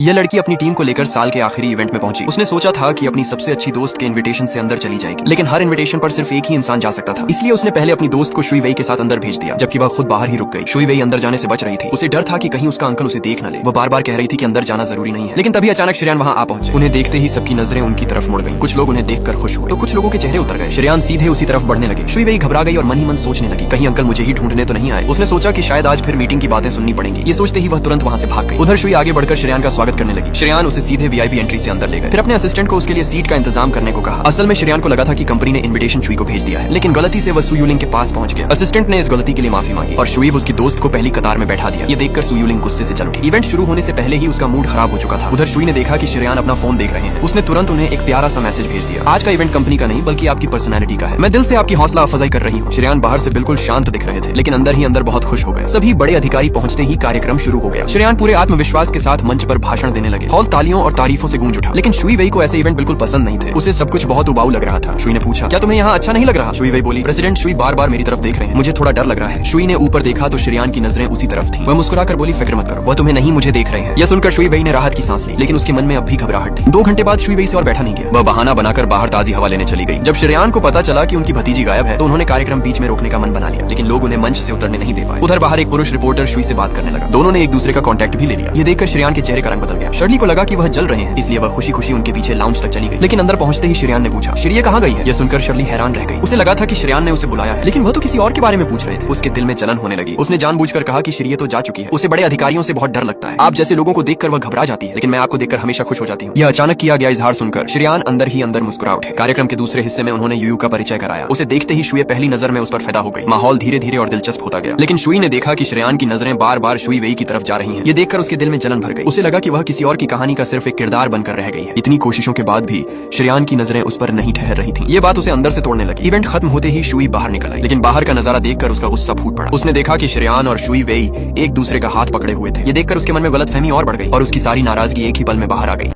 यह लड़की अपनी टीम को लेकर साल के आखिरी इवेंट में पहुंची। उसने सोचा था कि अपनी सबसे अच्छी दोस्त के इनविटेशन से अंदर चली जाएगी, लेकिन हर इनविटेशन पर सिर्फ एक ही इंसान जा सकता था। इसलिए उसने पहले अपनी दोस्त को शुई वेई के साथ अंदर भेज दिया, जबकि वह खुद बाहर ही रुक गई। शुई वेई अंदर जाने से बच रही थी। उसे डर था कि कहीं उसका अंकल उसे देख न ले। वो बार बार कह रही थी कि अंदर जाना जरूरी नहीं है, लेकिन तभी अचानक श्रेयान वहां आ पहुंचे। उन्हें देखते ही सबकी नजरें उनकी तरफ मुड़ गईं। कुछ लोग उन्हें देखकर खुश हुए तो कुछ लोगों के चेहरे उतर गए। श्रेयान सीधे उसी तरफ बढ़ने लगे। शुई वेई घबरा गई और मन ही मन सोचने लगी, कहीं अंकल मुझे ही ढूंढने तो नहीं आए। उसने सोचा कि शायद आज फिर मीटिंग की बातें सुननी पड़ेंगी। ये सोचते ही वह तुरंत वहां से भाग गई। उधर शुई आगे बढ़कर श्रेयान का स्वागत करने लगी। श्रेयान उसे सीधे वीआईपी एंट्री से अंदर ले गए। फिर अपने असिस्टेंट को उसके लिए सीट का इंतजाम करने को कहा। असल में श्रेयान को लगा था कि कंपनी ने इनविटेशन शुई को भेज दिया है, लेकिन गलती से वह सुयुलिंग के पास पहुंच गया। असिस्टेंट ने इस गलती के लिए माफी मांगी और शुई उसकी दोस्त को पहली कतार में बैठा दिया। ये देखकर सुयुलिंग गुस्से से चल उठी। इवेंट शुरू होने से पहले ही उसका मूड खराब हो चुका था। उधर शुई ने देखा कि श्रेयान अपना फोन देख रहे हैं। उसने तुरंत उन्हें एक प्यारा सा मैसेज भेज दिया। आज का इवेंट कंपनी का नहीं बल्कि आपकी पर्सनैलिटी का है। मैं दिल से आपकी हौसला अफजाई कर रही हूँ। श्रेयान बाहर से बिल्कुल शांत दिख रहे थे, लेकिन अंदर ही अंदर बहुत खुश हो गए। सभी बड़े अधिकारी पहुंचते ही कार्यक्रम शुरू हो गया। श्रेयान पूरे आत्मविश्वास के साथ मंच पर भाषण देने लगे। हॉल तालियों और तारीफों से गूंज उठा, लेकिन शुई वेई को ऐसे इवेंट बिल्कुल पसंद नहीं थे। उसे सब कुछ बहुत उबाऊ लग रहा था। शुई ने पूछा, क्या तुम्हें यहाँ अच्छा नहीं लग रहा? शुई वेई बोली, प्रेसिडेंट शुई बार बार मेरी तरफ देख रहे हैं, मुझे थोड़ा डर लग रहा है। शुई ने ऊपर देखा तो श्रेयान की नजरें उसी तरफ थीं। वह मुस्कुराकर बोली, फिक्र मत करो, वह तुम्हें नहीं मुझे देख रहे हैं। यह सुनकर शुई वेई ने राहत की सांस ली, लेकिन उसके मन में अब भी घबराहट थी। 2 घंटे बाद शुई वेई से और बैठा नहीं गया। वह बहाना बनाकर बाहर ताजी हवा लेने चली गई। जब श्रेयान को पता चला कि उनकी भतीजी गायब है तो उन्होंने कार्यक्रम बीच में रोकने का मन बना लिया, लेकिन लोग उन्हें मंच से उतरने नहीं दे पाए। उधर बाहर एक पुरुष रिपोर्टर शुई से बात करने लगा। दोनों ने एक दूसरे का कॉन्टैक्ट भी ले लिया। ये देखकर श्रेयान के चेहरे का रंग बदल गया। शर्ली को लगा कि वह जल रहे हैं, इसलिए वह खुशी खुशी उनके पीछे लाउंज तक चली गई। लेकिन अंदर पहुंचते ही श्रेयान ने पूछा, श्रेया कहाँ गई है? यह सुनकर शर्ली हैरान रह गई। उसे लगा था कि श्रेयान ने उसे बुलाया है, लेकिन वह तो किसी और के बारे में पूछ रहे थे। उसके दिल में जलन होने लगी। उसने जानबूझकर कहा कि श्रेया तो जा चुकी है। उसे बड़े अधिकारियों से बहुत डर लगता है। आप जैसे लोगों को देखकर वह घबरा जाती है, लेकिन मैं आपको देखकर हमेशा खुश हो जाती हूँ। यह अचानक किया गया इजहार सुनकर श्रेयान अंदर ही अंदर मुस्कुरा उठे। कार्यक्रम के दूसरे हिस्से में उन्होंने यूयू का परिचय कराया। उसे देखते ही शुई पहली नजर में उस पर फिदा हो गई। माहौल धीरे धीरे और दिलचस्प होता गया, लेकिन शुई ने देखा कि श्रेयान की नजरें बार बार शुई वेई की तरफ जा रही हैं। ये देखकर उसके दिल में जलन भर गई। उसे लगा कि वह किसी और की कहानी का सिर्फ एक किरदार बनकर रह गई है। इतनी कोशिशों के बाद भी श्रेयान की नजरें उस पर नहीं ठहर रही थी। ये बात उसे अंदर से तोड़ने लगी। इवेंट खत्म होते ही शुई बाहर निकल आई, लेकिन बाहर का नजारा देखकर उसका गुस्सा फूट पड़ा। उसने देखा कि श्रेयान और शुई वेई एक दूसरे का हाथ पकड़े हुए थे। ये देखकर उसके मन में गलतफहमी और बढ़ गई और उसकी सारी नाराजगी एक ही पल में बाहर आ गई।